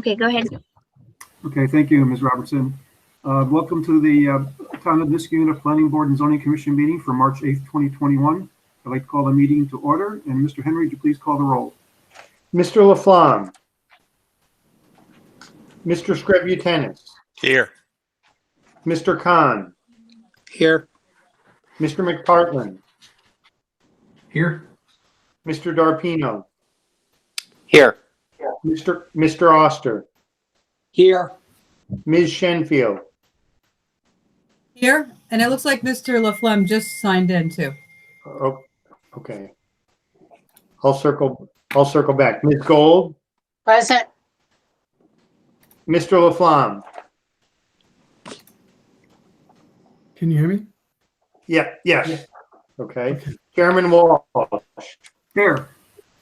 Okay, go ahead. Okay, thank you, Ms. Robertson. Welcome to the Town of Niskayuna Planning Board and Zoning Commission meeting for March 8th, 2021. I'd like to call the meeting to order. And Mr. Henry, would you please call the roll? Mr. Laflamme. Mr. Screbutenis. Here. Mr. Khan. Here. Mr. McPartland. Here. Mr. Darpino. Here. Mr. Oster. Here. Ms. Shenfield. Here, and it looks like Mr. Laflamme just signed in too. Oh, okay. I'll circle back. Ms. Gold. Present. Mr. Laflamme. Can you hear me? Yeah, yes. Okay. Chairman Walsh. Here.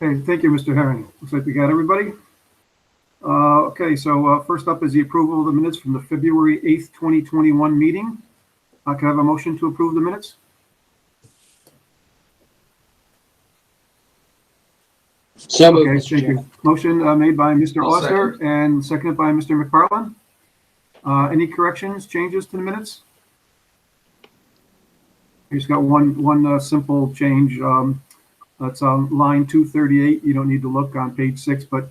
Okay, thank you, Mr. Herring. Looks like we got everybody. Okay, so first up is the approval of the minutes from the February 8th, 2021 meeting. Can I have a motion to approve the minutes? So moved, Okay, Mr. thank you. Motion made by Mr. Oster and seconded by Mr. McFarland. Any corrections, changes to the minutes? We just got one simple change. That's on line 238. You don't need to look on page 6, but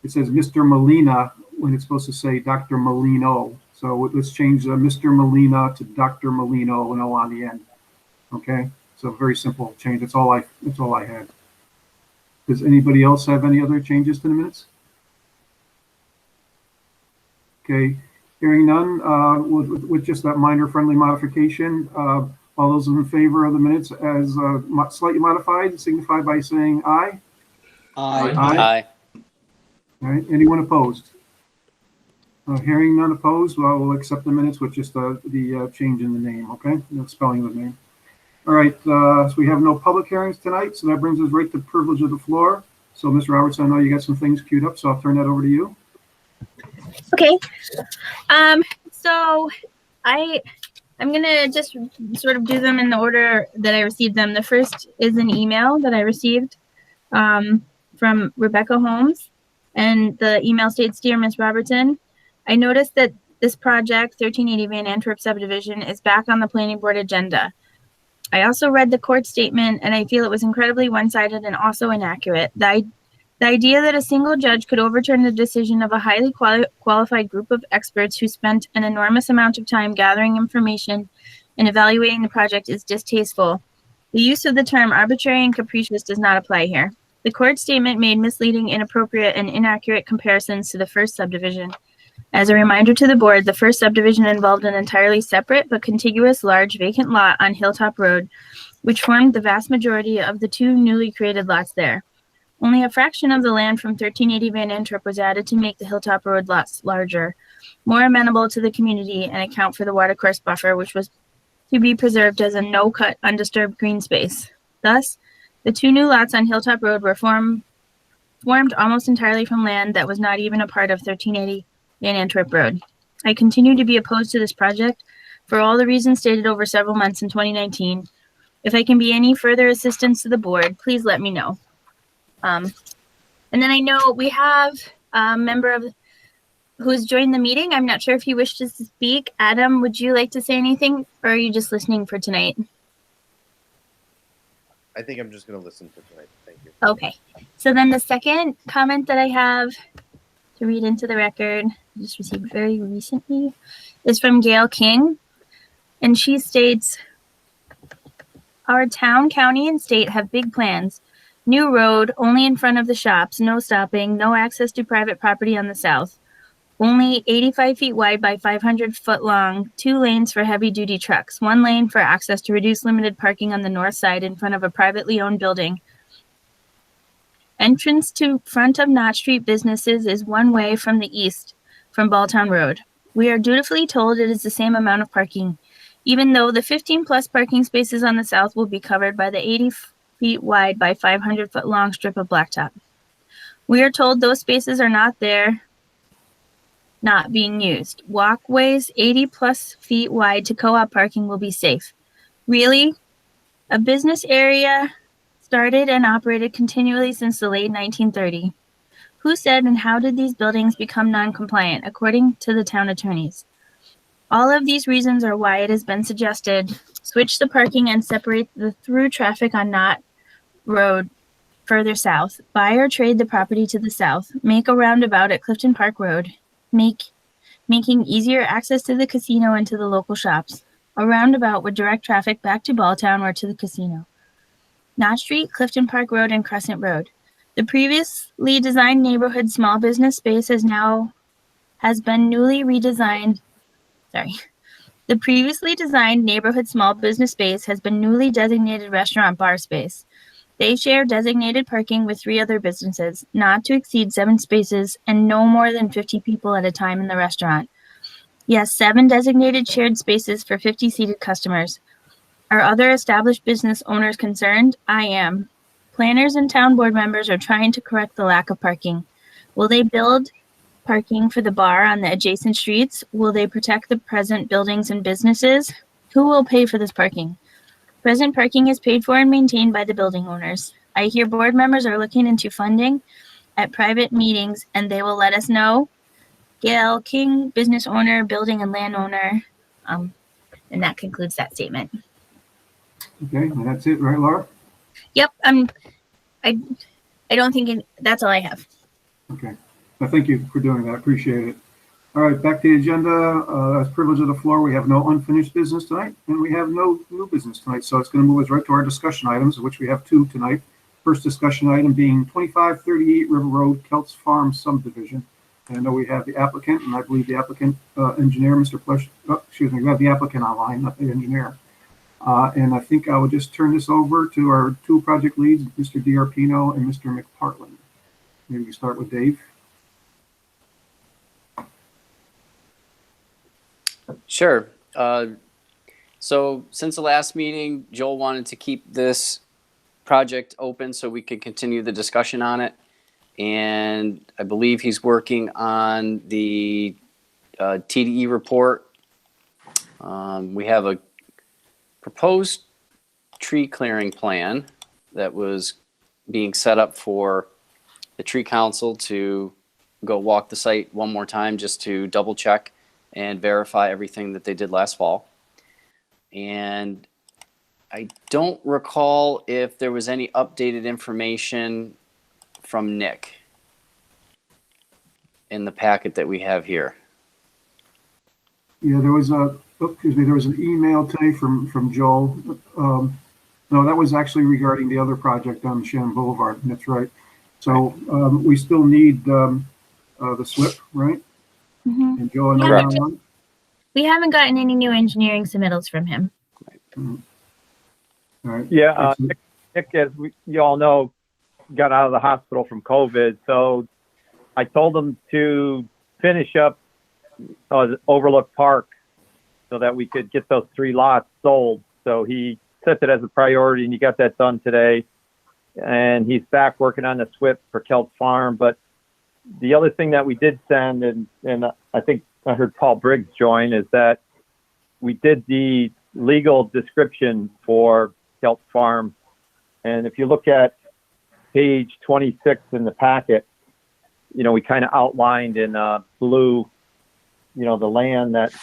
it says Mr. Molina when it's supposed to say Dr. Molino. So let's change Mr. Molina to Dr. Molino and O on the end. Okay, so very simple change. That's all I had. Does anybody else have any other changes to the minutes? Okay, hearing none, with just that minor friendly modification, all those in favor of the minutes as slightly modified, signify by saying aye. Aye. Aye. All right, anyone opposed? Hearing none opposed, well, we'll accept the minutes with just the change in the name, okay? No spelling of the name. All right, so we have no public hearings tonight, so that brings us right to privilege of the floor. So, Ms. Roberts, I know you got some things queued up, so I'll turn that over to you. Okay. So I'm gonna just sort of do them in the order that I received them. The first is an email that I received from Rebecca Holmes, and the email states, "Dear Ms. Robertson, I noticed that this project, 1380 Van Antwerp subdivision, is back on the planning board agenda. I also read the court statement, and I feel it was incredibly one-sided and also inaccurate. The idea that a single judge could overturn the decision of a highly qualified group of experts who spent an enormous amount of time gathering information and evaluating the project is distasteful. The use of the term arbitrary and capricious does not apply here. The court statement made misleading, inappropriate, and inaccurate comparisons to the first subdivision. As a reminder to the board, the first subdivision involved an entirely separate but contiguous large vacant lot on Hilltop Road, which formed the vast majority of the two newly created lots there. Only a fraction of the land from 1380 Van Antwerp was added to make the Hilltop Road lots larger, more amenable to the community, and account for the watercourse buffer, which was to be preserved as a no-cut, undisturbed green space. Thus, the two new lots on Hilltop Road were formed almost entirely from land that was not even a part of 1380 Van Antwerp Road. I continue to be opposed to this project for all the reasons stated over several months in 2019. If I can be any further assistance to the board, please let me know." And then I know we have a member who's joined the meeting. I'm not sure if he wishes to speak. Adam, would you like to say anything, or are you just listening for tonight? I think I'm just going to listen for tonight. Thank you. Okay. So then the second comment that I have to read into the record, I just received very recently, is from Gail King. And she states, "Our town, county, and state have big plans. New road, only in front of the shops, no stopping, no access to private property on the south. Only 85 feet wide by 500 foot long, 2 lanes for heavy duty trucks, 1 lane for access to reduce limited parking on the north side in front of a privately owned building. Entrance to front of Knott Street businesses is one way from the east, from Balltown Road. We are dutifully told it is the same amount of parking, even though the 15 plus parking spaces on the south will be covered by the 80 feet wide by 500 foot long strip of blacktop. We are told those spaces are not there, not being used. Walkways 80 plus feet wide to co-op parking will be safe. Really? A business area started and operated continually since the late 1930s. Who said and how did these buildings become non-compliant, according to the town attorneys? All of these reasons are why it has been suggested switch the parking and separate the through traffic on Knott Road further south, buy or trade the property to the south, make a roundabout at Clifton Park Road, making easier access to the casino and to the local shops. A roundabout would direct traffic back to Balltown or to the casino. Knott Street, Clifton Park Road, and Crescent Road. The previously designed neighborhood small business space has been newly redesigned. The previously designed neighborhood small business space has been newly designated restaurant bar space. They share designated parking with 3 other businesses, not to exceed 7 spaces and no more than 50 people at a time in the restaurant. Yes, 7 designated shared spaces for 50 seated customers. Are other established business owners concerned? I am. Planners and town board members are trying to correct the lack of parking. Will they build parking for the bar on the adjacent streets? Will they protect the present buildings and businesses? Who will pay for this parking? Present parking is paid for and maintained by the building owners. I hear board members are looking into funding at private meetings and they will let us know. Gail King, business owner, building and landowner. And that concludes that statement. Okay, and that's it, right, Laura? Yep, I don't think that's all I have. Okay. Well, thank you for doing that. Appreciate it. All right, back to the agenda. As privilege of the floor, we have no unfinished business tonight, and we have no new business tonight. So it's going to move us right to our discussion items, of which we have 2 tonight. First discussion item being 2538 River Road, Kelps Farm subdivision. And I know we have the applicant, and I believe the applicant engineer, Mr. Plush. Oh, excuse me, we have the applicant online, not the engineer. And I think I will just turn this over to our 2 project leads, Mr. DiArpino and Mr. McPartland. Maybe we start with Dave. Sure. So since the last meeting, Joel wanted to keep this project open so we could continue the discussion on it. And I believe he's working on the TDE report. We have a proposed tree clearing plan that was being set up for the tree council to go walk the site one more time just to double check and verify everything that they did last fall. And I don't recall if there was any updated information from Nick in the packet that we have here. Yeah, there was there was an email today from Joel. No, that was actually regarding the other project on Shannon Boulevard. That's right. So we still need the SWIP, right? Mm-hmm. And Joel and Correct. one. We haven't gotten any new engineering submittals from him. All right. Yeah, Nick, as you all know, got out of the hospital from COVID. So I told him to finish up Overlook Park so that we could get those 3 lots sold. So he set it as a priority, and he got that done today. And he's back working on the SWIP for Kelp Farm. But the other thing that we did send, and I think I heard Paul Briggs join, is that we did the legal description for Kelp Farm. And if you look at page 26 in the packet, you know, we kind of outlined in blue, you know, the land that's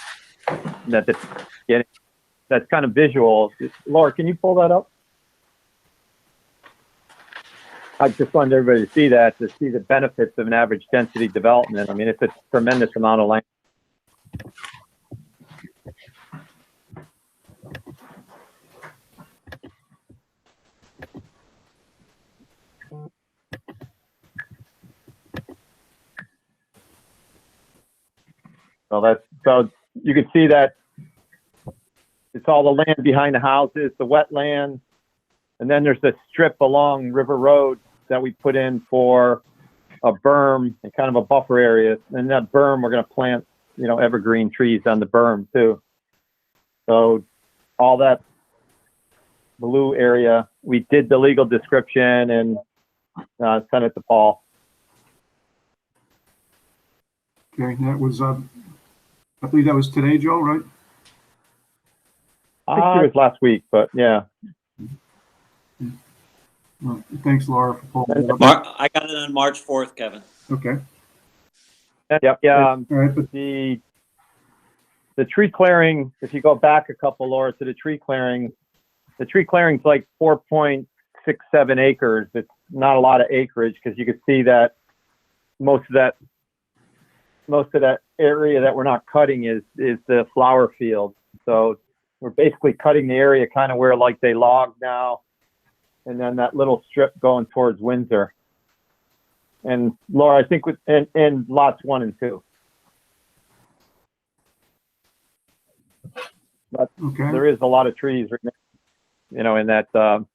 getting, that's kind of visual. Laura, can you pull that up? I just wanted everybody to see that, to see the benefits of an average density development. I mean, it's a tremendous amount of land. So you can see that it's all the land behind the houses, the wetlands, and then there's a strip along River Road that we put in for a berm and kind of a buffer area. And that berm, we're going to plant, you know, evergreen trees on the berm too. So all that blue area, we did the legal description and sent it to Paul. Okay, that was I believe that was today, Joe, right? I think it was last week, but yeah. Well, thanks, Laura, for pulling it up. I got it on March 4th, Kevin. Okay. Yep. Yeah. All right, but The tree clearing, if you go back a couple, Laura, to the tree clearing's like 4.67 acres. It's not a lot of acreage because you can see that most of that area that we're not cutting is the flower field. So we're basically cutting the area kind of where like they log now, and then that little strip going towards Windsor. And Laura, I think and lots 1 and 2. But okay. there is a lot of trees, in that the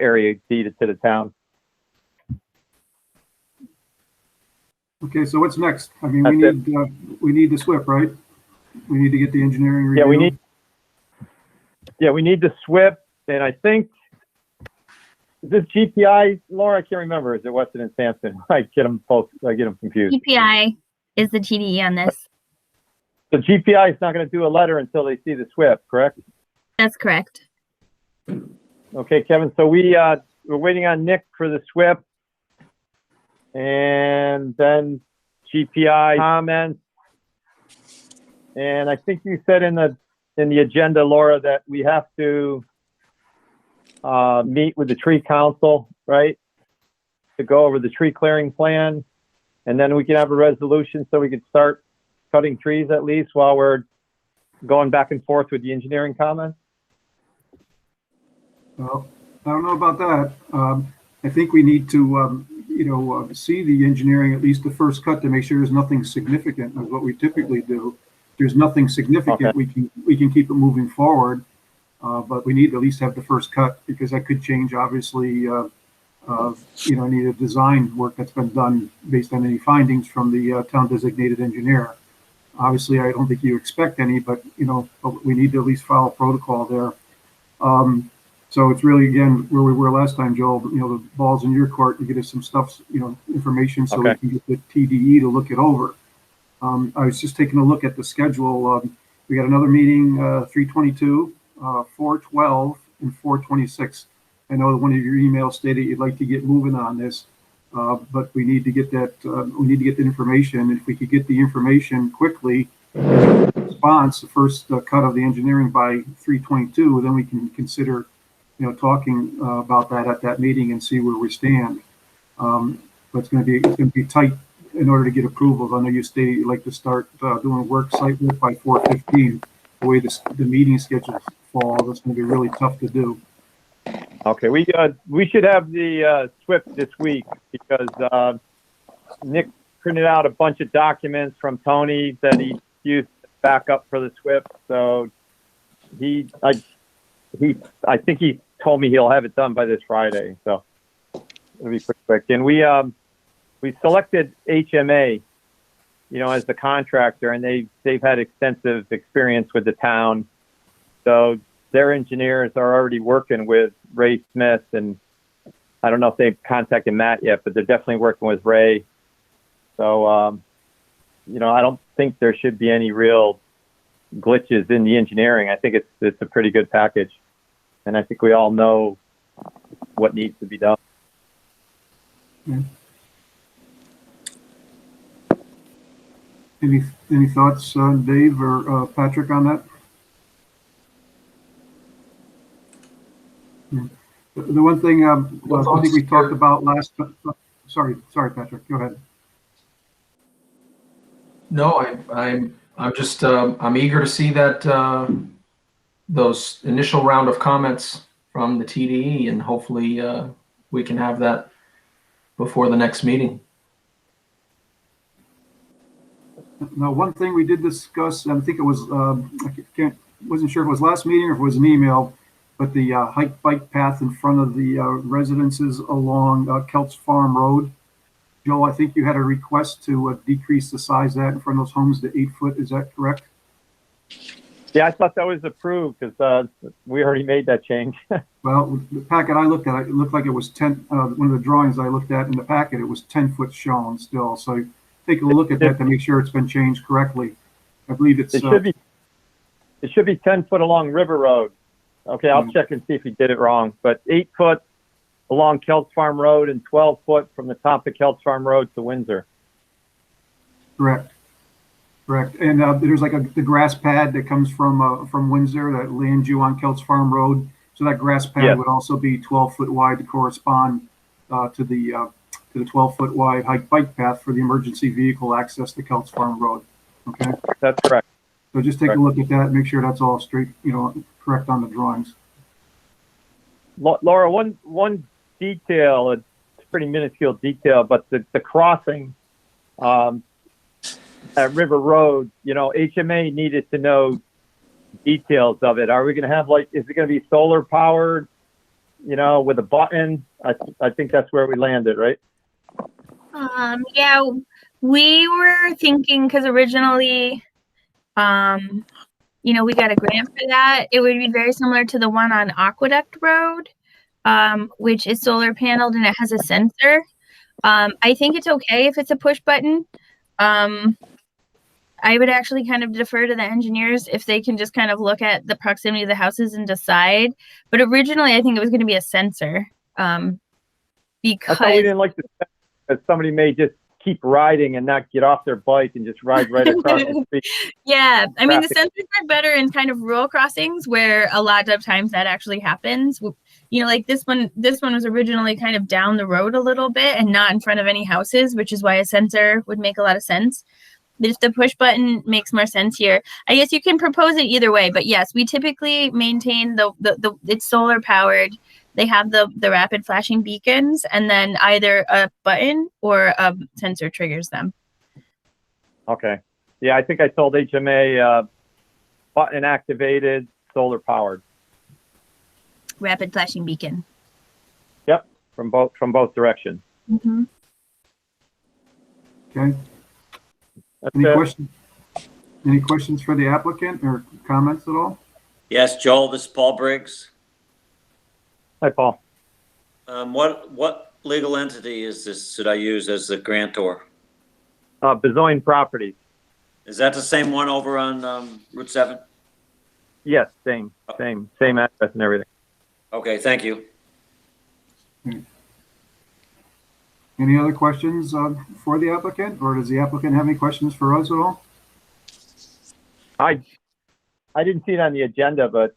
area deeded to the town. Okay, so what's next? I mean, That's we need the SWIP, right? We need to get the engineering review. We need the SWIP, and I think, is this GPI, Laura? I can't remember. Is it Weston and Sampson? I get them confused. EPI is the TDE on this. So GPI is not going to do a letter until they see the SWIP, correct? That's correct. Okay, Kevin. So we're waiting on Nick for the SWIP, and then GPI comments. And I think you said in the agenda, Laura, that we have to meet with the tree council, right, to go over the tree clearing plan, and then we can have a resolution so we can start cutting trees at least while we're going back and forth with the engineering comments. Well, I don't know about that. I think we need to, see the engineering, at least the first cut, to make sure there's nothing significant. That's what we typically do. If there's nothing significant, Okay. we can keep it moving forward. But we need to at least have the first cut, because that could change, obviously, any of the design work that's been done based on any findings from the town designated engineer. Obviously, I don't think you expect any, but we need to at least follow protocol there. So it's really, again, where we were last time, Joel. The ball's in your court to get us some stuff, information, so we can get the TDE to look it over. I was just taking a look at the schedule. We got another meeting, 3/22, 4/12, and 4/26. I know that one of your emails stated you'd like to get moving on this, but we need to get that. We need to get the information. If we could get the information quickly, response, the first cut of the engineering by 3/22, then we can consider, talking about that at that meeting and see where we stand. But it's going to be tight in order to get approvals. I know you stated you'd like to start doing site work by 4/15. The way the meeting schedules fall, that's going to be really tough to do. Okay, we should have the SWIP this week, because Nick printed out a bunch of documents from Tony that he used to back up for the SWIP. So I think he told me he'll have it done by this Friday. So it'll be pretty quick. And we selected HMA, as the contractor, and they've had extensive experience with the town. So their engineers are already working with Ray Smith, and I don't know if they've contacted Matt yet, but they're definitely working with Ray. So, I don't think there should be any real glitches in the engineering. I think it's a pretty good package, and I think we all know what needs to be done. Okay. Any thoughts, Dave or Patrick, on that? Yeah. The one thing I think we talked about last. Sorry, Patrick. Go ahead. No, I'm just I'm eager to see that those initial round of comments from the TDE, and hopefully we can have that before the next meeting. Now, one thing we did discuss, and I think it was wasn't sure if it was last meeting or if it was an email, but the hike bike path in front of the residences along Kelp's Farm Road. Joel, I think you had a request to decrease the size of that in front of those homes to 8 foot. Is that correct? Yeah, I thought that was approved because we already made that change. Well, the packet I looked at, it looked like it was 10. One of the drawings I looked at in the packet, it was 10 foot shown still. So take a look at that to make sure it's been changed correctly. I believe it's. It should be 10 foot along River Road. Okay, I'll check and see if he did it wrong. But 8 foot along Kelp Farm Road and 12 foot from the top of Kelp Farm Road to Windsor. Correct. Correct. And there's like the grass pad that comes from Windsor that lands you on Kelts Farm Road. So that grass pad Yes. would also be 12 foot wide to correspond to the 12 foot wide bike path for the emergency vehicle access to Kelts Farm Road. Okay. That's correct. So just take a look at that, make sure that's all straight, correct on the drawings. Laura, one detail, it's a pretty minuscule detail, but the crossing at River Road, HMA needed to know details of it. Are we going to have is it going to be solar powered, with a button? I think that's where we landed, right? Yeah, we were thinking, because originally, we got a grant for that. It would be very similar to the one on Aqueduct Road, which is solar paneled and it has a sensor. I think it's okay if it's a push button. I would actually kind of defer to the engineers if they can just kind of look at the proximity of the houses and decide. But originally, I think it was going to be a sensor. I thought we didn't like the sensor because somebody may just keep riding and not get off their bike and just ride right across the street. Yeah, I mean, the sensors are better in kind of rural crossings where a lot of times that actually happens. Like this one was originally kind of down the road a little bit and not in front of any houses, which is why a sensor would make a lot of sense. But if the push button makes more sense here, I guess you can propose it either way. But yes, we typically maintain it's solar powered. They have the rapid flashing beacons, and then either a button or a sensor triggers them. Okay. Yeah, I think I told HMA button activated, solar powered. Rapid flashing beacon. Yep, from both directions. Mm-hmm. Okay. That's Any it. questions? Any questions for the applicant or comments at all? Yes, Joel, this is Paul Briggs. Hi, Paul. What legal entity is this, should I use as the grantor? Bezoin Properties. Is that the same one over on Route 7? Yes, same address and everything. Okay, thank you. Any other questions for the applicant, or does the applicant have any questions for us at all? I didn't see it on the agenda, but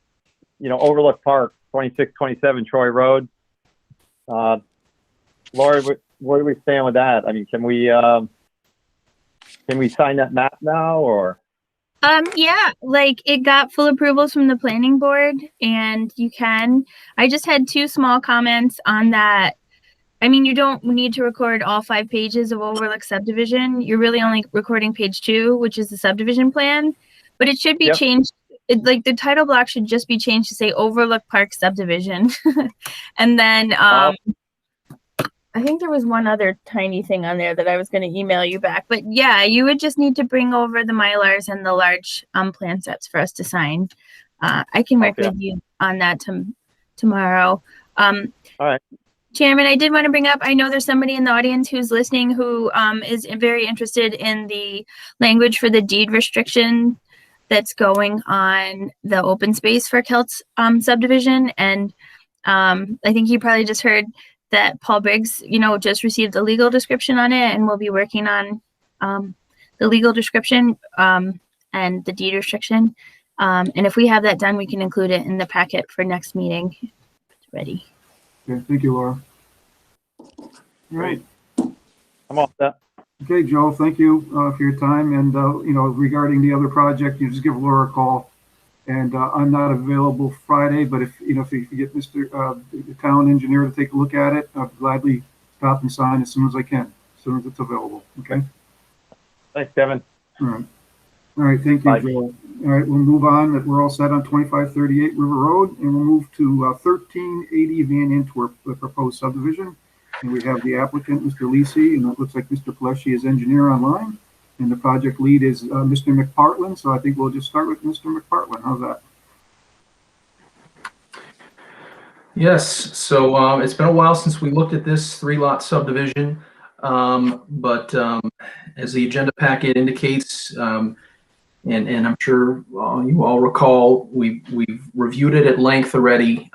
Overlook Park, 2627 Troy Road. Laura, where do we stand with that? I mean, can we sign that map now, or? Yeah, it got full approvals from the planning board, and you can. I just had 2 small comments on that. I mean, you don't need to record all 5 pages of Overlook subdivision. You're really only recording page 2, which is the subdivision plan, but it should be changed. The title block should just be changed to say Overlook Park subdivision. And then I think there was one other tiny thing on there that I was going to email you back, but yeah, you would just need to bring over the Mylars and the large plan sets for us to sign. I can work with you on that tomorrow. All right. Chairman, I did want to bring up, I know there's somebody in the audience who's listening who is very interested in the language for the deed restriction that's going on the open space for Kelts subdivision. And I think you probably just heard that Paul Briggs, just received the legal description on it, and we'll be working on the legal description and the deed restriction. And if we have that done, we can include it in the packet for next meeting. It's ready. Okay, thank you, Laura. All right. I'm all set. Okay, Joe, thank you for your time. And, regarding the other project, you just give Laura a call. And I'm not available Friday, but if you get the town engineer to take a look at it, I'll gladly stop and sign as soon as I can, as soon as it's available. Okay? Thanks, Kevin. All right. All right, thank you, Bye. Joel. All right, we'll move on. We're all set on 2538 River Road, and we'll move to 1380 Van Antwerp, the proposed subdivision. And we have the applicant, Mr. Lisi, and it looks like Mr. Pleshy is engineer online. And the project lead is Mr. McPartland. So I think we'll just start with Mr. McPartland. How's that? Yes, so it's been a while since we looked at this 3-lot subdivision, but as the agenda packet indicates, and I'm sure you all recall, we've reviewed it at length already.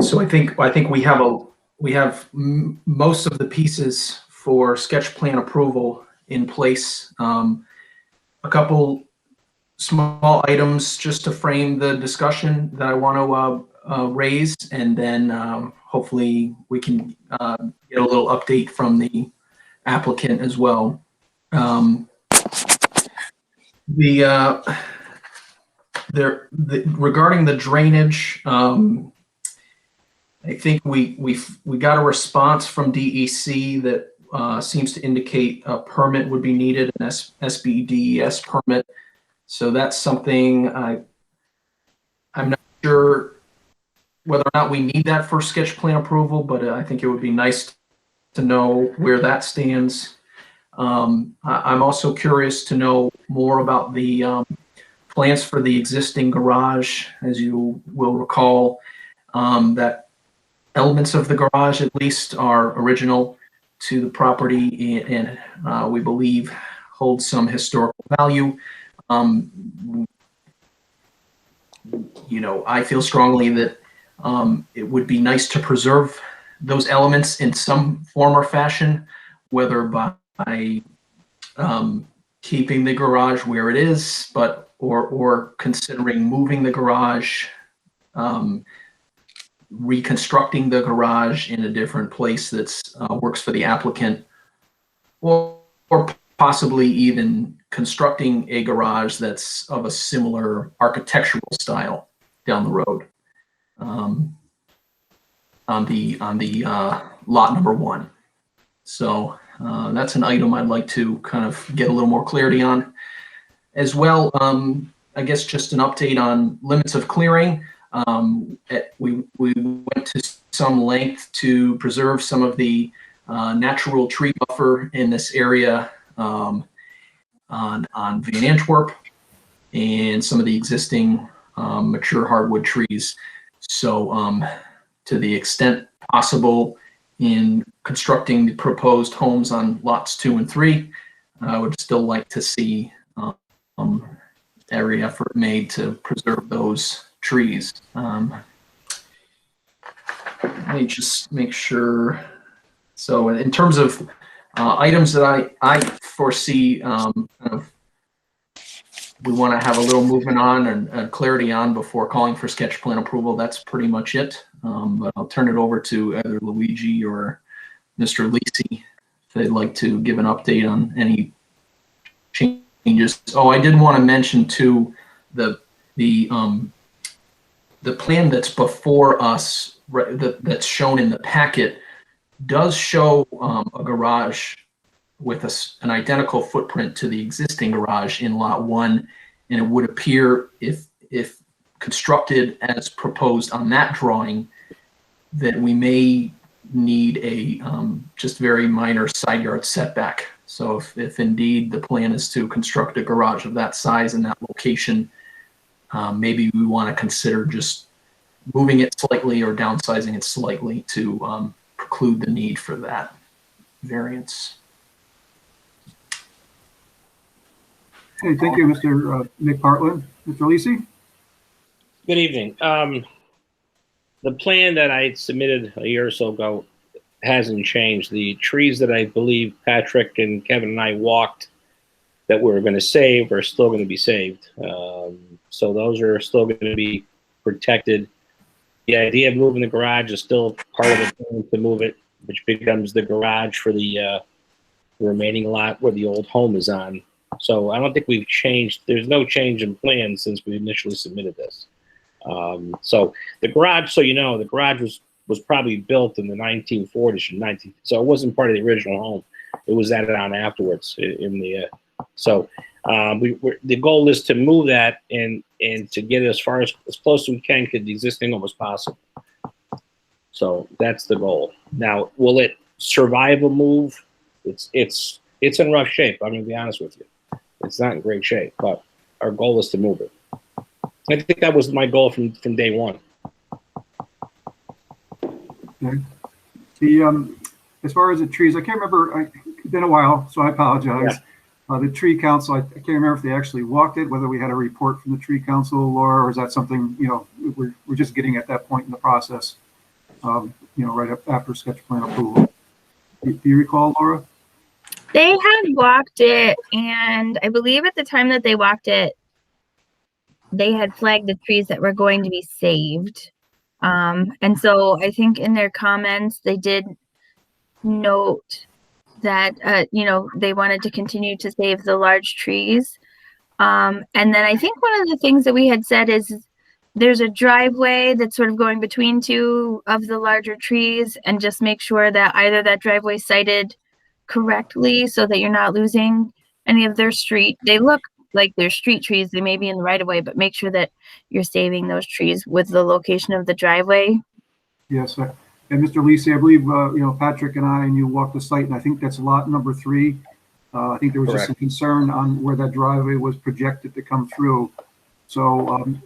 So I think we have most of the pieces for sketch plan approval in place. A couple small items just to frame the discussion that I want to raise, and then hopefully we can get a little update from the applicant as well. Regarding the drainage, I think we got a response from DEC that seems to indicate a permit would be needed, an SBDES permit. So that's something I'm not sure whether or not we need that for sketch plan approval, but I think it would be nice to know where that stands. I'm also curious to know more about the plans for the existing garage. As you will recall, that elements of the garage at least are original to the property and we believe hold some historical value. I feel strongly that it would be nice to preserve those elements in some form or fashion, whether by keeping the garage where it is, or considering moving the garage, reconstructing the garage in a different place that's works for the applicant, or possibly even constructing a garage that's of a similar architectural style down the road on the lot number 1. So that's an item I'd like to kind of get a little more clarity on. As well, I guess just an update on limits of clearing. We went to some length to preserve some of the natural tree buffer in this area on Van Antwerp and some of the existing mature hardwood trees. So to the extent possible in constructing the proposed homes on lots 2 and 3, I would still like to see every effort made to preserve those trees. Let me just make sure. So in terms of items that I foresee we want to have a little movement on and clarity on before calling for sketch plan approval, that's pretty much it. But I'll turn it over to either Luigi or Mr. Lisi if they'd like to give an update on any changes. Oh, I did want to mention too the plan that's before us, that's shown in the packet, does show a garage with an identical footprint to the existing garage in lot 1, and it would appear if constructed as proposed on that drawing that we may need a just very minor side yard setback. So if indeed the plan is to construct a garage of that size in that location, maybe we want to consider just moving it slightly or downsizing it slightly to preclude the need for that variance. Hey, thank you, Mr. Nick Bartlett. Mr. Lisi? Good evening. The plan that I submitted a year or so ago hasn't changed. The trees that I believe Patrick and Kevin and I walked that we're going to save are still going to be saved. So those are still going to be protected. The idea of moving the garage is still part of the plan to move it, which becomes the garage for the remaining lot where the old home is on. So I don't think we've changed. There's no change in plan since we initially submitted this. So the garage, so you know, the garage was probably built in the 1940s or so it wasn't part of the original home. It was added on afterwards in the the goal is to move that and to get it as far as close as we can to the existing home as possible. So that's the goal. Now, will it survive a move? It's in rough shape. I'm going to be honest with you. It's not in great shape, but our goal is to move it. I think that was my goal from day one. Okay. As far as the trees, I can't remember. It's been a while, so I apologize. Yeah. The tree council, I can't remember if they actually walked it, whether we had a report from the tree council, Laura, or is that something, we're just getting at that point in the process? right up after sketch plan approval. Do you recall, Laura? They had walked it, and I believe at the time that they walked it, they had flagged the trees that were going to be saved. And so I think in their comments, they did note that, they wanted to continue to save the large trees. And then I think one of the things that we had said is there's a driveway that's sort of going between two of the larger trees, and just make sure that either that driveway sited correctly so that you're not losing any of their street. They look like they're street trees. They may be in the right of way, but make sure that you're saving those trees with the location of the driveway. Yes, and Mr. Lisi, I believe, Patrick and I and you walked the site, and I think that's lot number 3. I think there was just some concern on where that driveway was projected to come through. So,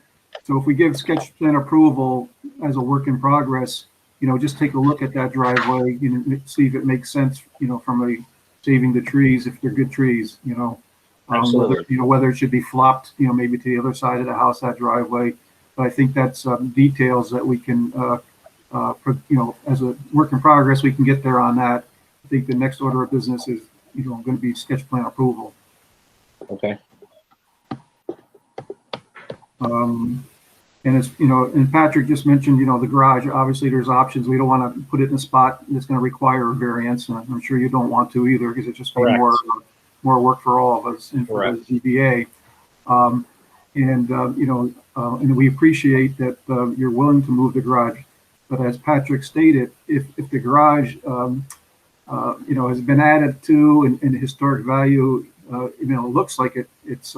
so if we give sketch plan approval as a work in progress, just take a look at that driveway, see if it makes sense, from saving the trees, if they're good trees, Absolutely. whether it should be flopped, maybe to the other side of the house, that driveway. But I think that's details that we can, as a work in progress, we can get there on that. I think the next order of business is, going to be sketch plan approval. Okay. And it's, and Patrick just mentioned, the garage, obviously there's options. We don't want to put it in a spot that's going to require a variance. And I'm sure you don't want to either, because it's just be more work for all of us and for the ZBA. And we appreciate that you're willing to move the garage. But as Patrick stated, if the garage, has been added to and historic value, looks like it's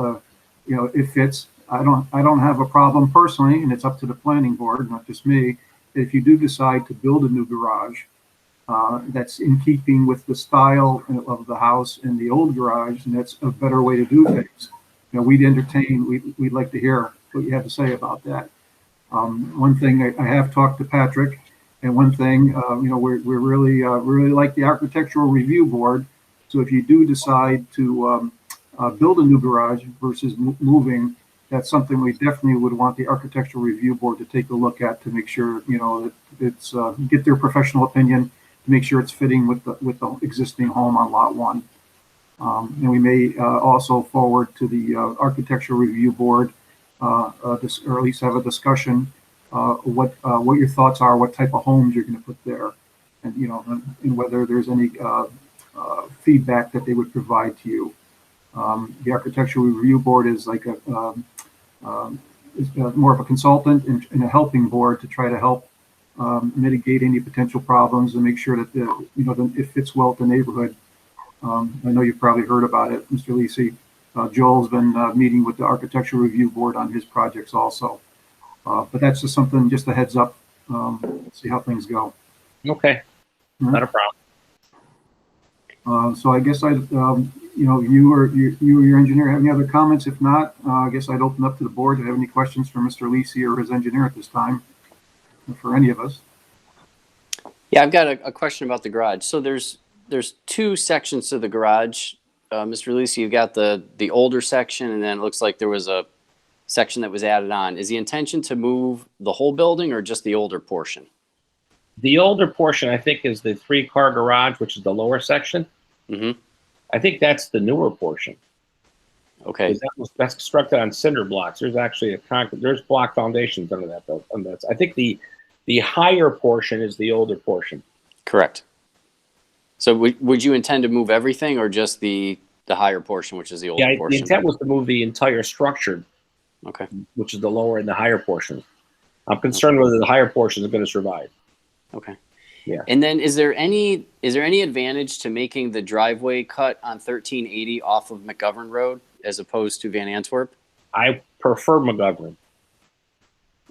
it fits. I don't have a problem personally, and it's up to the planning board, not just me. If you do decide to build a new garage, that's in keeping with the style of the house and the old garage, and that's a better way to do things. We'd like to hear what you have to say about that. One thing I have talked to Patrick, and one thing, we're really like the architectural review board. So if you do decide to build a new garage versus moving, that's something we definitely would want the architectural review board to take a look at to make sure, that it's get their professional opinion to make sure it's fitting with the existing home on lot 1. And we may also forward to the architectural review board, or at least have a discussion what your thoughts are, what type of homes you're going to put there, and and whether there's any feedback that they would provide to you. The architectural review board is like is more of a consultant and a helping board to try to help mitigate any potential problems and make sure that it fits well with the neighborhood. I know you've probably heard about it, Mr. Lisi. Joel's been meeting with the architectural review board on his projects also. But that's just something, just a heads up, see how things go. Okay. Not a problem. So I guess you or your engineer have any other comments? If not, I guess I'd open up to the board to have any questions for Mr. Lisi or his engineer at this time, or for any of us. Yeah, I've got a question about the garage. So there's 2 sections to the garage. Mr. Lisi, you've got the older section, and then it looks like there was a section that was added on. Is the intention to move the whole building or just the older portion? The older portion, I think, is the 3-car garage, which is the lower section. Mm-hmm. I think that's the newer portion. Okay. That's constructed on cinder blocks. There's actually there's block foundations under that, though. I think the higher portion is the older portion. Correct. So would you intend to move everything, or just the higher portion, which is the older portion? The intent was to move the entire structure. Okay. Which is the lower and the higher portion. I'm concerned whether the higher portion is going to survive. Okay. Yeah. And then is there any advantage to making the driveway cut on 1380 off of McGovern Road as opposed to Van Antwerp? I prefer McGovern.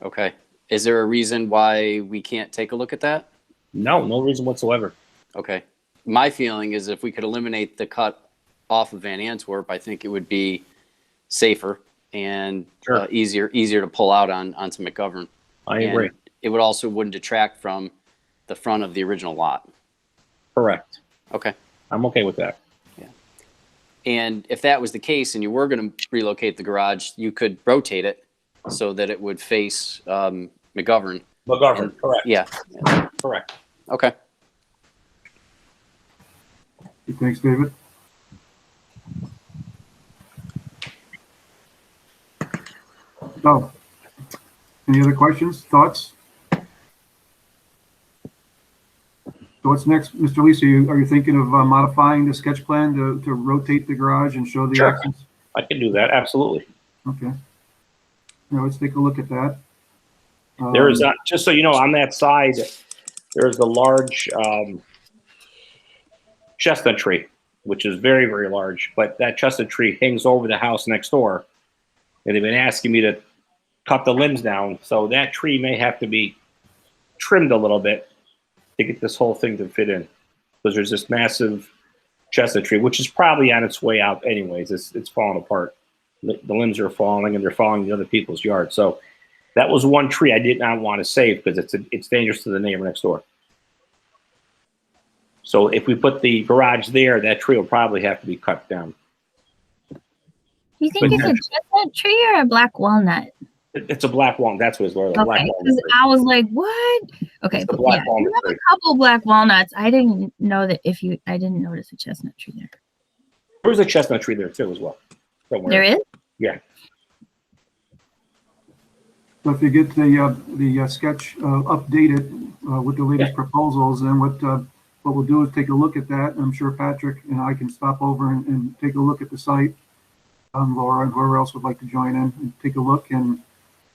Okay. Is there a reason why we can't take a look at that? No reason whatsoever. Okay. My feeling is if we could eliminate the cut off of Van Antwerp, I think it would be safer and easier to pull out onto McGovern. I agree. It would also wouldn't detract from the front of the original lot. Correct. Okay. I'm okay with that. Yeah. And if that was the case and you were going to relocate the garage, you could rotate it so that it would face McGovern. McGovern, correct. Yeah. Correct. Okay. Thanks, David. So, any other questions, thoughts? So what's next, Mr. Lisa? Are you thinking of modifying the sketch plan to rotate the garage and show the Sure. access? I can do that. Absolutely. Okay. Now let's take a look at that. There is, just so you know, on that side, there is a large chestnut tree, which is very, very large. But that chestnut tree hangs over the house next door. And they've been asking me to cut the limbs down. So that tree may have to be trimmed a little bit to get this whole thing to fit in. Because there's this massive chestnut tree, which is probably on its way out anyways. It's falling apart. The limbs are falling, and they're falling in other people's yards. So that was one tree I did not want to save because it's dangerous to the neighbor next door. So if we put the garage there, that tree will probably have to be cut down. Do you think it's a chestnut tree or a black walnut? It's a black walnut. That's what it's called. Okay, because I was like, what? Okay, but yeah, you have a couple black walnuts. I didn't know that I didn't notice a chestnut tree there. There's a chestnut tree there too as well. Don't worry. There is? Yeah. So if you get the sketch updated with the latest proposals, then what we'll do is take a look at that. I'm sure Patrick and I can stop over and take a look at the site. Laura and whoever else would like to join in and take a look. And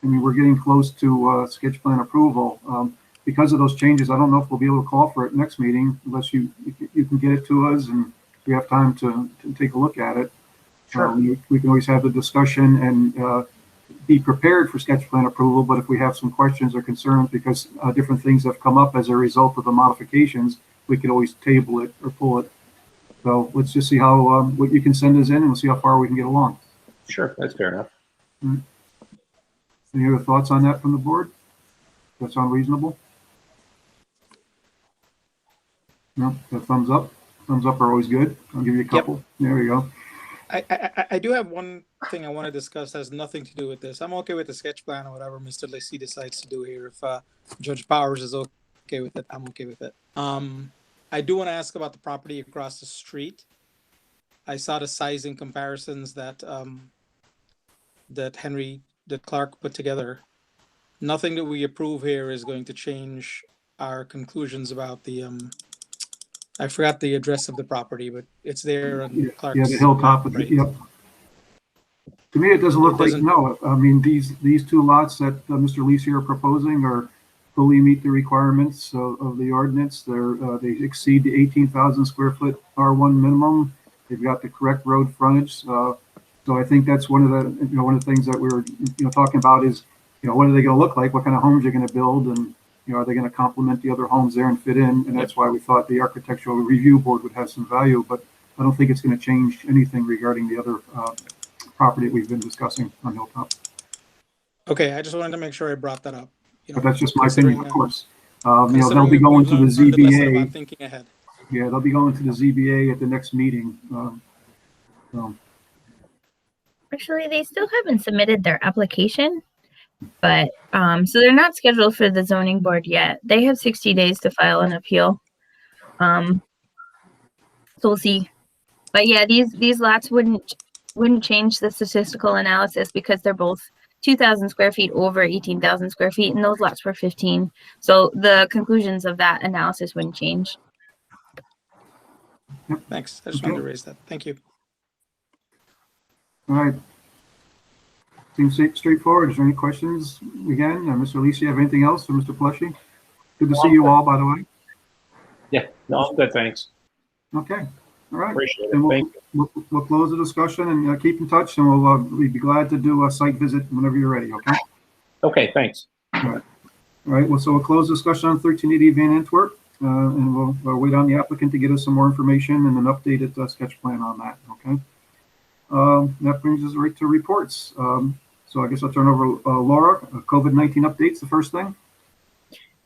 I mean, we're getting close to sketch plan approval. Because of those changes, I don't know if we'll be able to call for it next meeting unless you can get it to us and we have time to take a look at it. Sure. We can always have the discussion and be prepared for sketch plan approval, but if we have some questions or concerns because different things have come up as a result of the modifications, we could always table it or pull it. So let's just see how what you can send us in, and we'll see how far we can get along. Sure, that's fair enough. Right. Any other thoughts on that from the board? Does that sound reasonable? No, the thumbs up. Thumbs up are always good. I'll give you a couple. Yep. There we go. I do have one thing I want to discuss that has nothing to do with this. I'm okay with the sketch plan or whatever Mr. Lacy decides to do here. If Judge Powers is okay with it, I'm okay with it. I do want to ask about the property across the street. I saw the sizing comparisons that that Clark put together. Nothing that we approve here is going to change our conclusions about the I forgot the address of the property, but it's there on Clark's. Yeah, the hilltop of the, yep. To me, it doesn't look like, no, I mean, these two lots that Mr. Leese here are proposing are fully meet the requirements of the ordinance. They exceed the 18,000 square foot R1 minimum. They've got the correct road frontage. So I think that's one of the things that we're talking about is, what are they going to look like? What kind of homes you're going to build, and are they going to complement the other homes there and fit in? And that's why we thought the Architectural Review Board would have some value, but I don't think it's going to change anything regarding the other property we've been discussing on Hilltop. Okay, I just wanted to make sure I brought that up. But that's just my opinion, of course. They'll be going to the ZBA. Thinking ahead. Yeah, they'll be going to the ZBA at the next meeting. Actually, they still haven't submitted their application. But so they're not scheduled for the zoning board yet. They have 60 days to file an appeal. So we'll see. But yeah, these lots wouldn't change the statistical analysis because they're both 2,000 square feet over 18,000 square feet, and those lots were 15. So the conclusions of that analysis wouldn't change. Yep. Thanks. I just wanted to raise that. Thank you. All right. Seems straightforward. Is there any questions again? Mr. Lisi, you have anything else for Mr. Plushy? Good to see you all, by the way. Yeah, no, I'm good, thanks. Okay. All right. Appreciate it. And Thank you. We'll close the discussion and keep in touch, and we'd be glad to do a site visit whenever you're ready, okay? Okay, thanks. All right. All right. Well, so we'll close discussion on 1380 Van Antwerp, and we'll wait on the applicant to get us some more information and an updated sketch plan on that, okay? That brings us right to reports. So I guess I'll turn over Laura. COVID-19 updates, the first thing.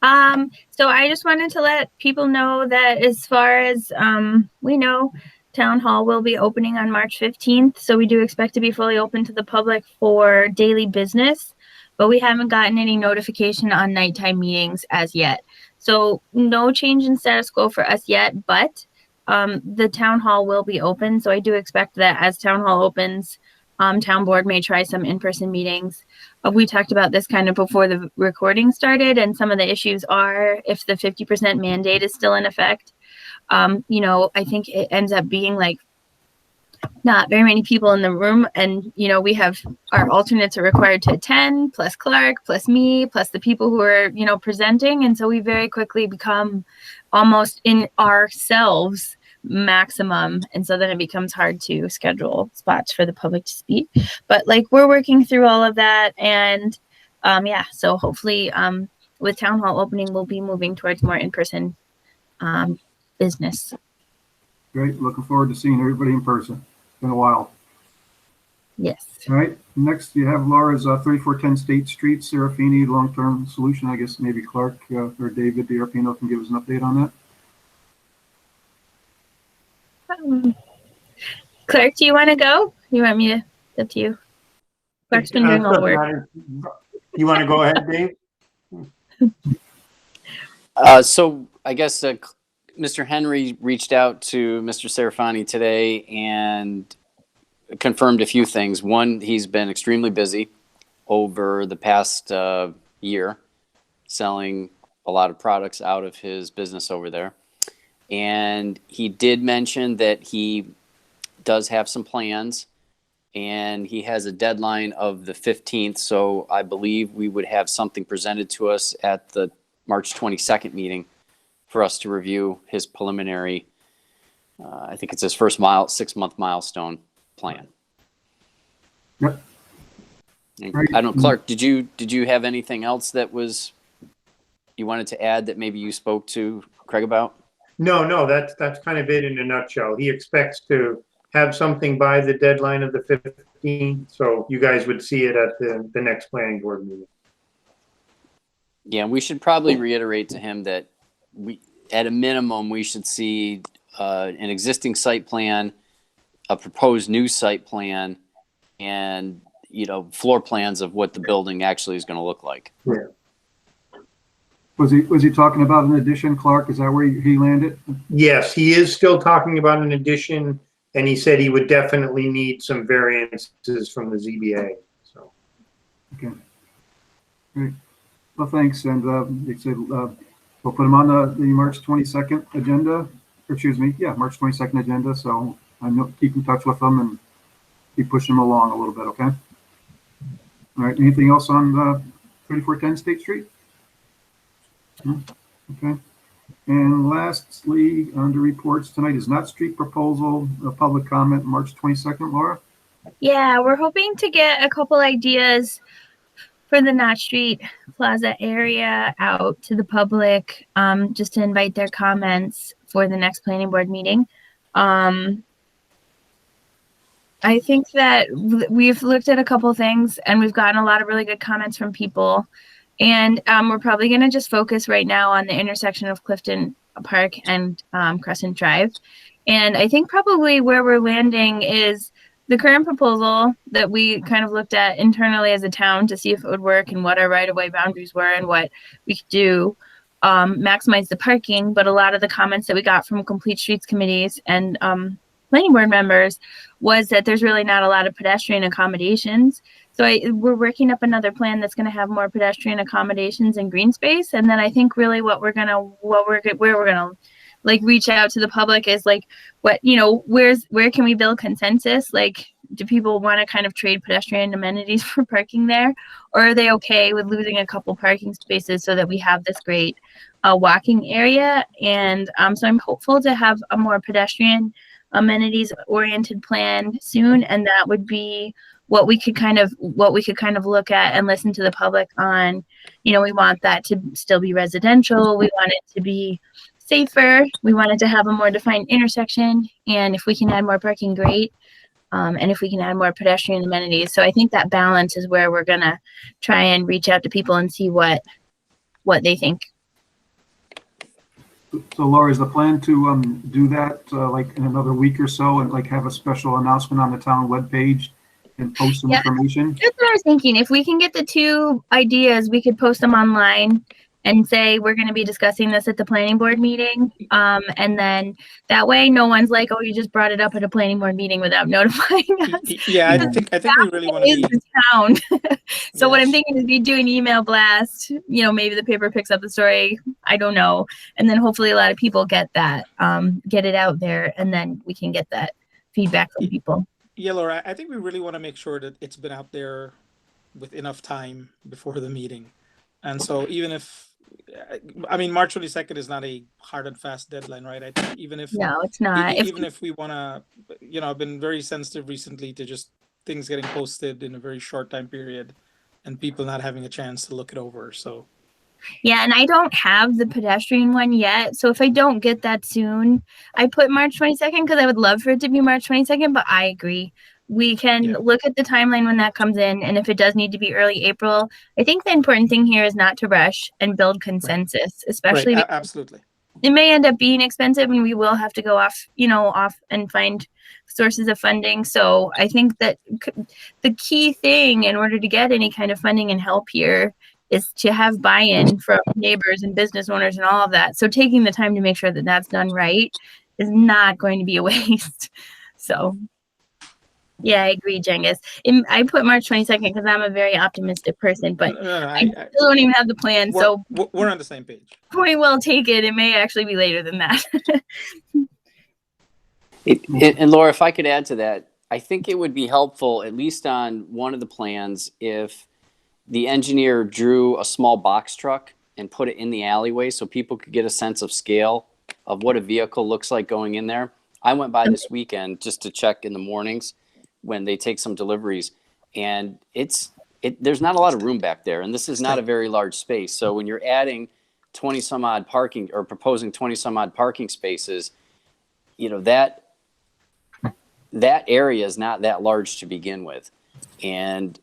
So I just wanted to let people know that as far as we know, Town Hall will be opening on March 15th. So we do expect to be fully open to the public for daily business, but we haven't gotten any notification on nighttime meetings as yet. So no change in status quo for us yet, but the town hall will be open. So I do expect that as town hall opens, town board may try some in-person meetings. We talked about this kind of before the recording started, and some of the issues are if the 50% mandate is still in effect. You know, I think it ends up being like not very many people in the room, and you know, we have our alternates are required to attend, plus Clark, plus me, plus the people who are, you know, presenting, and so we very quickly become almost in ourselves maximum, and so then it becomes hard to schedule spots for the public to speak. But like, we're working through all of that, and yeah, so hopefully with town hall opening, we'll be moving towards more in-person business. Great. Looking forward to seeing everybody in person. It's been a while. Yes. All right. Next, you have Laura's 3410 State Street, Serafini long-term solution. I guess maybe Clark or David DiArpino can give us an update on that. Clark, do you want to go? You want me to? It's up to you. Clark's been doing all the work. You want to go ahead, Dave? So I guess Mr. Henry reached out to Mr. Serafani today and confirmed a few things. One, he's been extremely busy over the past year, selling a lot of products out of his business over there. And he did mention that he does have some plans, and he has a deadline of the 15th. So I believe we would have something presented to us at the March 22nd meeting for us to review his preliminary, I think it's his first 6-month milestone plan. Yep. I don't, Clark, did you have anything else that was you wanted to add that maybe you spoke to Craig about? No, that's kind of it in a nutshell. He expects to have something by the deadline of the 15th, so you guys would see it at the next planning board meeting. Yeah, we should probably reiterate to him that we, at a minimum, we should see an existing site plan, a proposed new site plan, and, you know, floor plans of what the building actually is going to look like. Yeah. Was he talking about an addition, Clark? Is that where he landed? Yes, he is still talking about an addition, and he said he would definitely need some variances from the ZBA. So. Okay. Great. Well, thanks. And they said we'll put them on the March 22nd agenda, or excuse me, yeah, March 22nd agenda. So I know, keep in touch with them and keep pushing them along a little bit. Okay. All right. Anything else on 3410 State Street? Okay. And lastly, under reports tonight is Knott Street proposal, a public comment, March 22nd, Laura? Yeah, we're hoping to get a couple ideas for the Knott Street Plaza area out to the public, just to invite their comments for the next planning board meeting. I think that we've looked at a couple things and we've gotten a lot of really good comments from people. And we're probably going to just focus right now on the intersection of Clifton Park and Crescent Drive. And I think probably where we're landing is the current proposal that we kind of looked at internally as a town to see if it would work and what our right-of-way boundaries were and what we could do, maximize the parking. But a lot of the comments that we got from complete streets committees and planning board members was that there's really not a lot of pedestrian accommodations. So we're working up another plan that's going to have more pedestrian accommodations and green space. And then I think really where we're gonna like reach out to the public is like, what, you know, where can we build consensus? Like, do people want to kind of trade pedestrian amenities for parking there, or are they okay with losing a couple parking spaces so that we have this great walking area? And so I'm hopeful to have a more pedestrian amenities oriented plan soon, and that would be what we could kind of look at and listen to the public on. You know, we want that to still be residential. We want it to be safer. We want it to have a more defined intersection. And if we can add more parking, great. And if we can add more pedestrian amenities. So I think that balance is where we're going to try and reach out to people and see what they think. So Laura, is the plan to do that like in another week or so and like have a special announcement on the town webpage and post some information? That's what I was thinking. If we can get the two ideas, we could post them online and say we're going to be discussing this at the planning board meeting. And then that way no one's like, oh, you just brought it up at a planning board meeting without notifying us. Yeah, Because I think we really want to is be. the town. So what I'm Yes. thinking is we do an email blast, maybe the paper picks up the story. I don't know. And then hopefully a lot of people get that, get it out there, and then we can get that feedback from people. Yeah, Laura, I think we really want to make sure that it's been out there with enough time before the meeting. And so even if, I mean, March 22nd is not a hard and fast deadline, right? I think even if, No, it's not. even if we want to, I've been very sensitive recently to just things getting posted in a very short time period and people not having a chance to look it over. So Yeah, and I don't have the pedestrian one yet. So if I don't get that soon, I put March 22nd because I would love for it to be March 22nd, but I agree. We can look at the timeline when that comes in, and if it does need to be early April, I think the important thing here is not to rush and build consensus, especially right, absolutely. it may end up being expensive and we will have to go off and find sources of funding. So I think that the key thing in order to get any kind of funding and help here is to have buy-in from neighbors and business owners and all of that. So taking the time to make sure that that's done right is not going to be a waste. So yeah, I agree, Jengis. I put March 22nd because I'm a very optimistic person, but I still don't even have the plan. So we're on the same page. Point well taken. It may actually be later than that. And Laura, if I could add to that, I think it would be helpful, at least on one of the plans, if the engineer drew a small box truck and put it in the alleyway so people could get a sense of scale of what a vehicle looks like going in there. I went by this weekend just to check in the mornings when they take some deliveries, and there's not a lot of room back there, and this is not a very large space. So when you're adding 20 some odd parking or proposing 20 some odd parking spaces, that area is not that large to begin with. And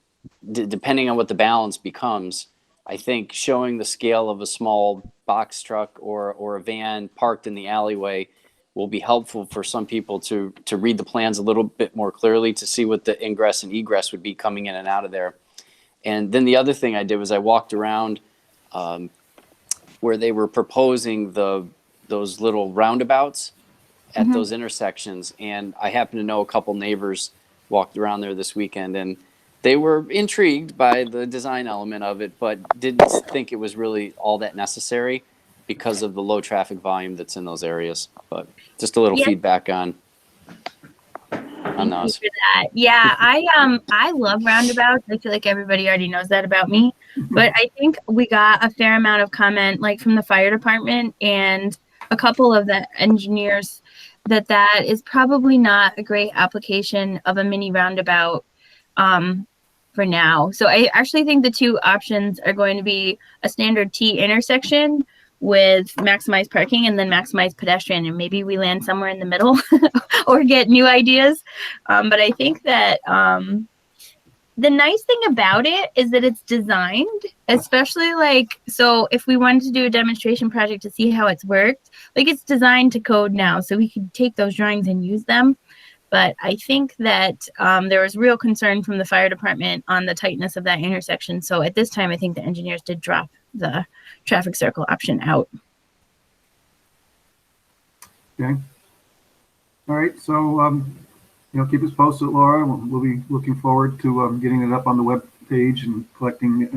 depending on what the balance becomes, I think showing the scale of a small box truck or a van parked in the alleyway will be helpful for some people to read the plans a little bit more clearly, to see what the ingress and egress would be coming in and out of there. And then the other thing I did was I walked around where they were proposing those little roundabouts at those intersections. And I happen to know a couple neighbors walked around there this weekend, and they were intrigued by the design element of it, but didn't think it was really all that necessary because of the low traffic volume that's in those areas. But just a little feedback on those. Yeah, I love roundabouts. I feel like everybody already knows that about me. But I think we got a fair amount of comment, like from the fire department and a couple of the engineers, that is probably not a great application of a mini roundabout for now. So I actually think the two options are going to be a standard T intersection with maximized parking and then maximized pedestrian, and maybe we land somewhere in the middle or get new ideas. But I think that the nice thing about it is that it's designed, especially so if we wanted to do a demonstration project to see how it's worked, it's designed to code now, so we could take those drawings and use them. But I think that there was real concern from the fire department on the tightness of that intersection. So at this time, I think the engineers did drop the traffic circle option out. Okay. All right. So, keep us posted, Laura. We'll be looking forward to getting it up on the web page and collecting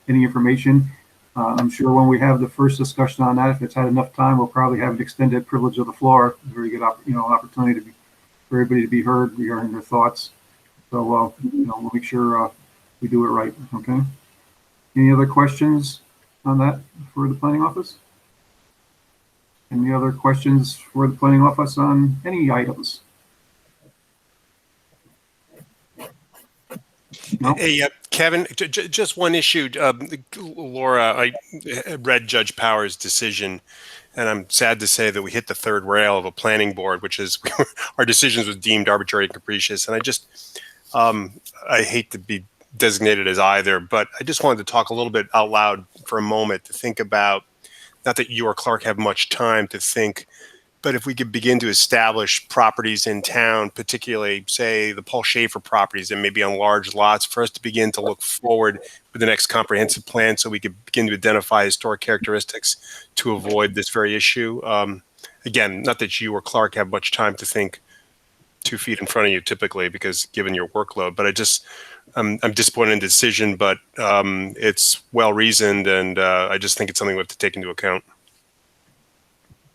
any information. I'm sure when we have the first discussion on that, if it's had enough time, we'll probably have an extended privilege of the floor. Very good, opportunity for everybody to be heard regarding their thoughts. So, we'll make sure we do it right. Okay. Any other questions on that for the planning office? Any other questions for the planning office on any items? No? Hey, Kevin, just one issue. Laura, I read Judge Powers' decision, and I'm sad to say that we hit the third rail of a planning board, which is our decisions was deemed arbitrary and capricious. And I hate to be designated as either, but I just wanted to talk a little bit out loud for a moment to think about, not that you or Clark have much time to think But if we could begin to establish properties in town, particularly, say, the Paul Schaefer properties and maybe on large lots, for us to begin to look forward with the next comprehensive plan so we could begin to identify historic characteristics to avoid this very issue. Again, not that you or Clark have much time to think 2 feet in front of you typically, because given your workload, but I'm disappointed in the decision, but it's well reasoned, and I just think it's something we have to take into account.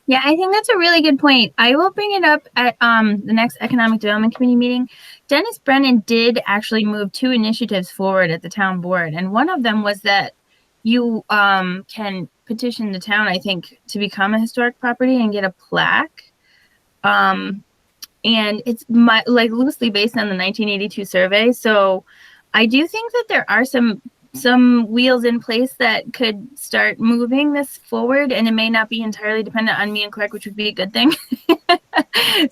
Yeah, I think that's a really good point. I will bring it up at the next Economic Development Committee meeting. Dennis Brennan did actually move 2 initiatives forward at the town board, and one of them was that you can petition the town, I think, to become a historic property and get a plaque. And it's like loosely based on the 1982 survey. So I do think that there are some wheels in place that could start moving this forward, and it may not be entirely dependent on me and Clark, which would be a good thing.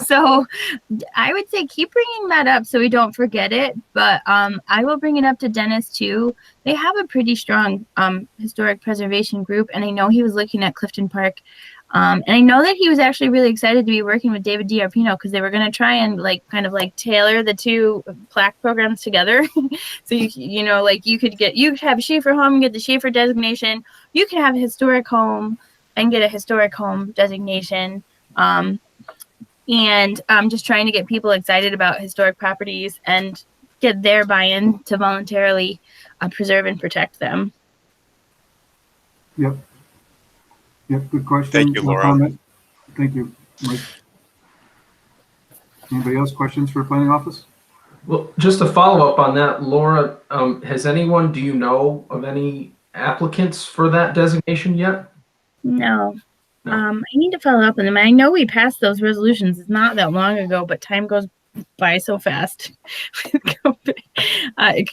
So I would say keep bringing that up so we don't forget it, but I will bring it up to Dennis too. They have a pretty strong historic preservation group, and I know he was looking at Clifton Park. And I know that he was actually really excited to be working with David DiArpino because they were going to try and kind of tailor the 2 plaque programs together. So you could have a Schaefer home and get the Schaefer designation. You could have a historic home and get a historic home designation. And just trying to get people excited about historic properties and get their buy-in to voluntarily preserve and protect them. Yep. Yep, good question. Thank you, Laura. Comment. Thank you, Mike. Anybody else questions for the planning office? Well, just to follow up on that, Laura, do you know of any applicants for that designation yet? No. I need to follow up on them. I know we passed those resolutions. It's not that long ago, but time goes by so fast. I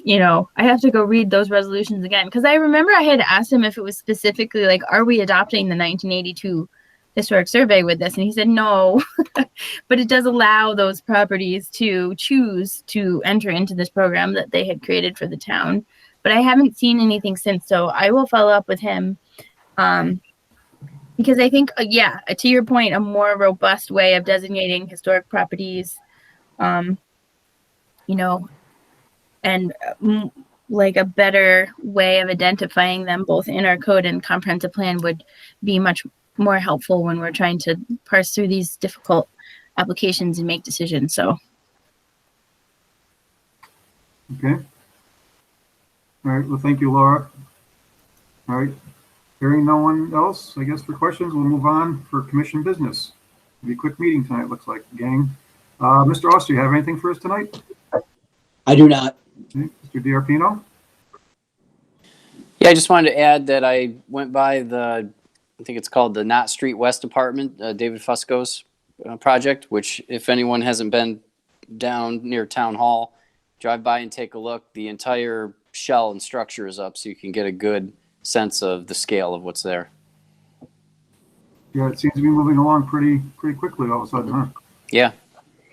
have to go read those resolutions again because I remember I had asked him if it was specifically are we adopting the 1982 historic survey with this? And he said no, but it does allow those properties to choose to enter into this program that they had created for the town. But I haven't seen anything since, so I will follow up with him. Because I think, to your point, a more robust way of designating historic properties, and a better way of identifying them both in our code and comprehensive plan would be much more helpful when we're trying to parse through these difficult applications and make decisions. So. Okay. All right. Well, thank you, Laura. All right. Hearing no one else, I guess, for questions, we'll move on for commission business. It'll be a quick meeting tonight, looks like, gang. Mr. Oster, you have anything for us tonight? I do not. Okay. Mr. DiArpino? Yeah, I just wanted to add that I went by I think it's called the Knott Street West apartment, David Fusco's project, which if anyone hasn't been down near Town Hall, drive by and take a look. The entire shell and structure is up so you can get a good sense of the scale of what's there. Yeah, it seems to be moving along pretty quickly all of a sudden, huh? Yeah.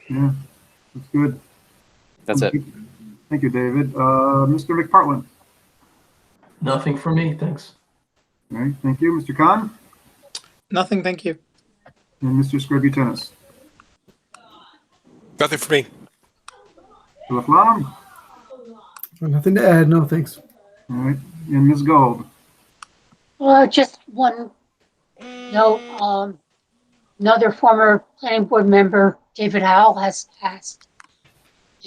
Yeah, that's good. That's it. Thank you, David. Mr. McPartland? Nothing for me, thanks. All right, thank you. Mr. Khan? Nothing, thank you. And Mr. Scributennis? Nothing for me. Laflamme? Nothing to add. No, thanks. All right, and Ms. Gold? Just one note. Another former planning board member, David Howell, has passed.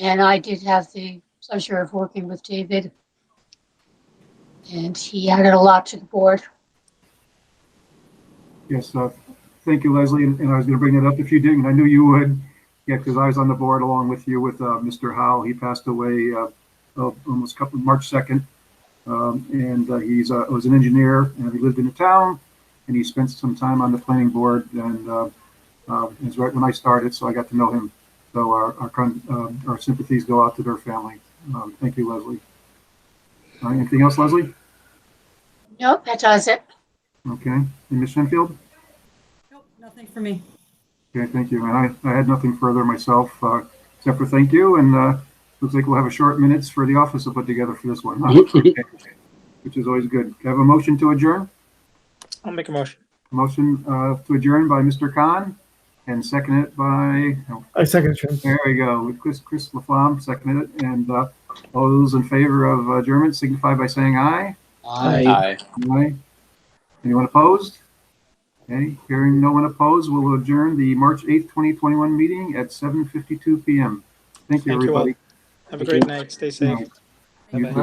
And I did have the pleasure of working with David. And he added a lot to the board. Yes, thank you, Leslie. And I was going to bring it up if you didn't. I knew you would. Yeah, because I was on the board along with you with Mr. Howell. He passed away almost March 2nd. And he was an engineer, and he lived in the town, and he spent some time on the planning board, and it was right when I started, so I got to know him. So our sympathies go out to their family. Thank you, Leslie. Anything else, Leslie? Nope, that does it. Okay. And Ms. Shenfield? Nope, nothing for me. Okay, thank you. And I had nothing further myself, except for thank you. And looks like we'll have a short minutes for the office to put together for this one, huh? Which is always good. Have a motion to adjourn? I'll make a motion. Motion to adjourn by Mr. Khan. and seconded by, oh, I second, Chairman. there we go, Chris Laflamme seconded it, and all those in favor of adjournment signify by saying aye. I Aye. Anyone opposed? Okay, hearing no one opposed, we'll adjourn the March 8th, 2021 meeting at 7:52 p.m. Thank you, Thank you all. everybody. Have a great night. Stay safe. Night. Bye-bye.